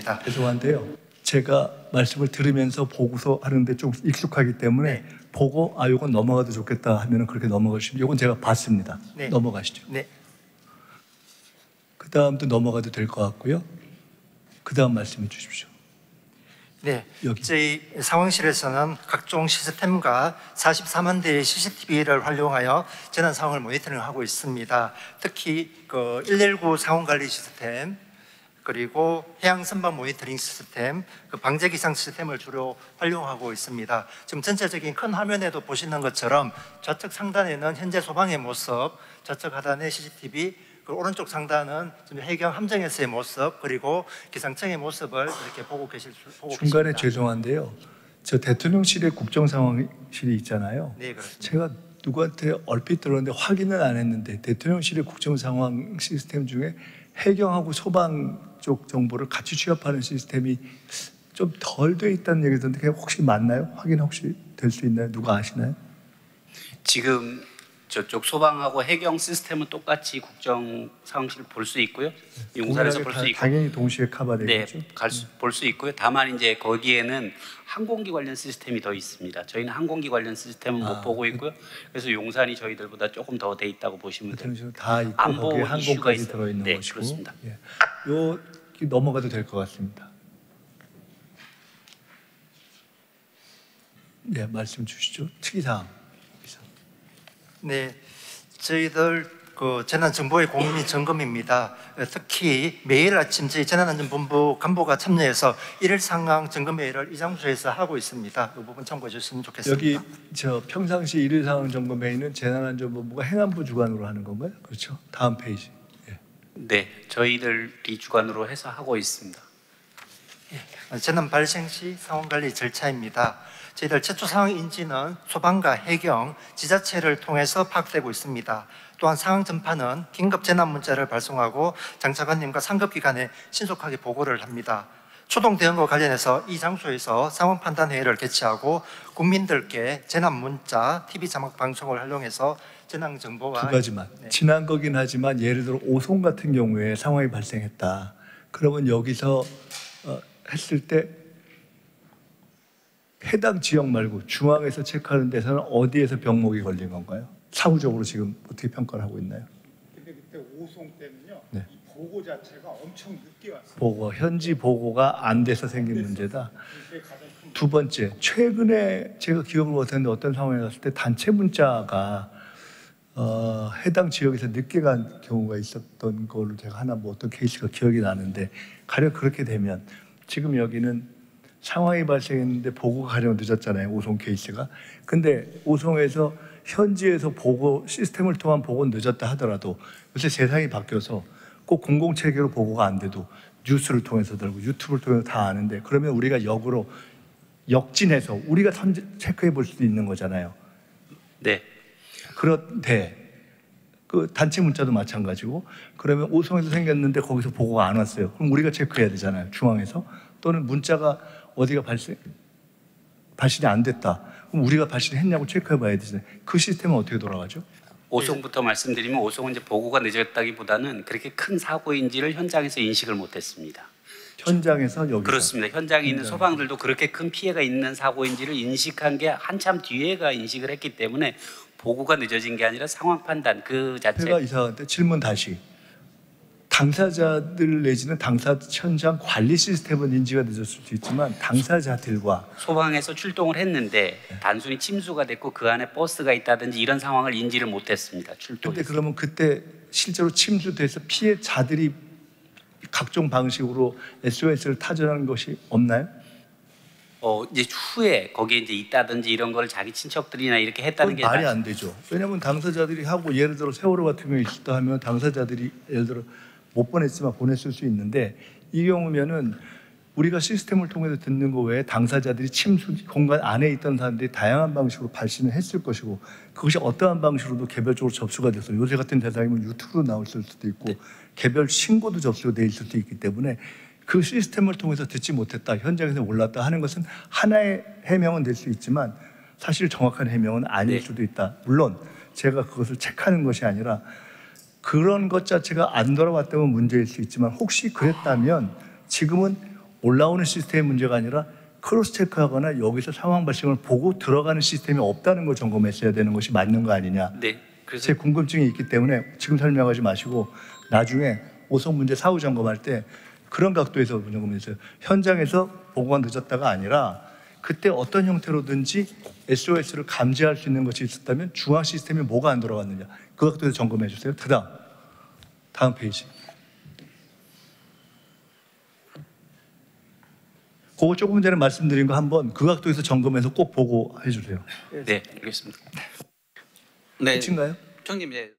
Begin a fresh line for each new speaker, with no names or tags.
부탁드립니다.
죄송한데요. 제가 말씀을 들으면서 보고서 하는데 좀 익숙하기 때문에 보고 이건 넘어가도 좋겠다 하면 그렇게 넘어가시면 이건 제가 봤습니다. 넘어가시죠. 그 다음도 넘어가도 될 것 같고요. 그 다음 말씀해 주십시오.
저희 상황실에서는 각종 시스템과 44만 대의 CCTV를 활용하여 재난 상황을 모니터링하고 있습니다. 특히 119 상황 관리 시스템, 그리고 해양 선박 모니터링 시스템, 방제 기상 시스템을 주로 활용하고 있습니다. 지금 전체적인 큰 화면에도 보시는 것처럼 좌측 상단에는 현재 소방의 모습, 좌측 하단에 CCTV, 오른쪽 상단은 해경 함정에서의 모습, 그리고 기상청의 모습을 이렇게 보고
중간에
계십니다.
죄송한데요. 저 대통령실에 국정상황실이 있잖아요.
네, 그렇습니다.
제가 누구한테 얼핏 들었는데 확인은 안 했는데 대통령실의 국정상황 시스템 중에 해경하고 소방 쪽 정보를 같이 취합하는 시스템이 좀 덜 돼 있다는 얘기던데 그게 혹시 맞나요? 확인 혹시 될 수 있나요? 누가 아시나요?
지금 저쪽 소방하고 해경 시스템은 똑같이 국정 상황실을 볼 수 있고요. 용산에서 볼 수 있고
당연히 동시에 커버되겠죠.
볼 수 있고요. 다만 이제 거기에는 항공기 관련 시스템이 더 있습니다. 저희는 항공기 관련 시스템은 못 보고 있고요. 그래서 용산이 저희들보다 조금 더 돼 있다고 보시면 됩니다.
다 있고
안보
거기에
이슈가
항공까지
있어요.
들어 있는
네,
것이고.
그렇습니다.
요 넘어가도 될 것 같습니다. 네, 말씀 주시죠. 특이사항.
저희들 재난정보의 공유 및 점검입니다. 특히 매일 아침 저희 재난안전본부 간부가 참여해서 일일 상황 점검회의를 이 장소에서 하고 있습니다. 이 부분 참고해 주시면 좋겠습니다.
여기 평상시 일일 상황 점검 회의는 재난안전본부가 행안부 주관으로 하는 건가요? 그렇죠. 다음 페이지.
네, 저희들이 주관으로 해서 하고 있습니다.
재난 발생 시 상황 관리 절차입니다. 저희들 최초 상황 인지는 소방과 해경, 지자체를 통해서 파악되고 있습니다. 또한 상황 전파는 긴급 재난 문자를 발송하고 장차관님과 상급기관에 신속하게 보고를 합니다. 초동 대응과 관련해서 이 장소에서 상황 판단 회의를 개최하고 국민들께 재난 문자, TV 자막 방송을 활용해서 재난 정보와
두 가지만 지난 거긴 하지만 예를 들어 오송 같은 경우에 상황이 발생했다. 그러면 여기서 했을 때 해당 지역 말고 중앙에서 체크하는 데서는 어디에서 병목이 걸린 건가요? 사후적으로 지금 어떻게 평가를 하고 있나요?
근데 그때 오송 때는요.
네.
이 보고 자체가 엄청 늦게 왔어요.
보고 현지 보고가 안 돼서 생긴 문제다. 두 번째, 최근에 제가 기억을 못하는데 어떤 상황에 갔을 때 단체 문자가 해당 지역에서 늦게 간 경우가 있었던 걸로 제가 하나 어떤 케이스가 기억이 나는데 가령 그렇게 되면 지금 여기는 상황이 발생했는데 보고가 가령 늦었잖아요. 오송 케이스가. 근데 오송에서 현지에서 보고 시스템을 통한 보고는 늦었다 하더라도 요새 세상이 바뀌어서 꼭 공공체계로 보고가 안 돼도 뉴스를 통해서 들고 유튜브를 통해서 다 아는데 그러면 우리가 역으로 역진해서 우리가 체크해 볼 수도 있는 거잖아요.
네.
그런데 그 단체 문자도 마찬가지고 그러면 오송에서 생겼는데 거기서 보고가 안 왔어요. 그럼 우리가 체크해야 되잖아요. 중앙에서. 또는 문자가 어디가 발신이 안 됐다. 그럼 우리가 발신했냐고 체크해 봐야 되잖아요. 그 시스템은 어떻게 돌아가죠?
오송부터 말씀드리면 오송은 이제 보고가 늦었다기보다는 그렇게 큰 사고인지를 현장에서 인식을 못했습니다.
현장에서 여기서?
그렇습니다. 현장에 있는 소방들도 그렇게 큰 피해가 있는 사고인지를 인식한 게 한참 뒤에가 인식을 했기 때문에 보고가 늦어진 게 아니라 상황 판단 그 자체.
제가 이상한데 질문 다시. 당사자들 내지는 당사 현장 관리 시스템은 인지가 늦었을 수 있지만 당사자들과
소방에서 출동을 했는데 단순히 침수가 됐고 그 안에 버스가 있다든지 이런 상황을 인지를 못했습니다. 출동했어요.
그런데 그러면 그때 실제로 침수돼서 피해자들이 각종 방식으로 SOS를 타전하는 것이 없나요?
이제 후에 거기에 이제 있다든지 이런 걸 자기 친척들이나 이렇게 했다는 게
말이 안 되죠. 왜냐하면 당사자들이 하고 예를 들어 세월호 같은 경우 있었다 하면 당사자들이 예를 들어 못 보냈지만 보냈을 수 있는데 이 경우면은 우리가 시스템을 통해서 듣는 거 외에 당사자들이 침수 공간 안에 있던 사람들이 다양한 방식으로 발신을 했을 것이고 그것이 어떠한 방식으로도 개별적으로 접수가 돼서 요새 같은 대상이면 유튜브로 나올 수도 있고 개별 신고도 접수가 돼 있을 수도 있기 때문에 그 시스템을 통해서 듣지 못했다, 현장에서 몰랐다 하는 것은 하나의 해명은 될 수 있지만 사실 정확한 해명은 아닐 수도 있다. 물론 제가 그것을 체크하는 것이 아니라 그런 것 자체가 안 돌아왔다면 문제일 수 있지만 혹시 그랬다면 지금은 올라오는 시스템의 문제가 아니라 크로스 체크하거나 여기서 상황 발생을 보고 들어가는 시스템이 없다는 걸 점검했어야 되는 것이 맞는 거 아니냐.
네. 그래서
제 궁금증이 있기 때문에 지금 설명하지 마시고 나중에 오송 문제 사후 점검할 때 그런 각도에서 점검했어요. 현장에서 보고가 늦었다가 아니라 그때 어떤 형태로든지 SOS를 감지할 수 있는 것이 있었다면 중앙 시스템에 뭐가 안 들어갔느냐 그 각도에서 점검해 주세요. 다음 페이지. 그거 조금 전에 말씀드린 거 한번 그 각도에서 점검해서 꼭 보고해 주세요.
네, 알겠습니다.
네,
끝인가요?
총님 이제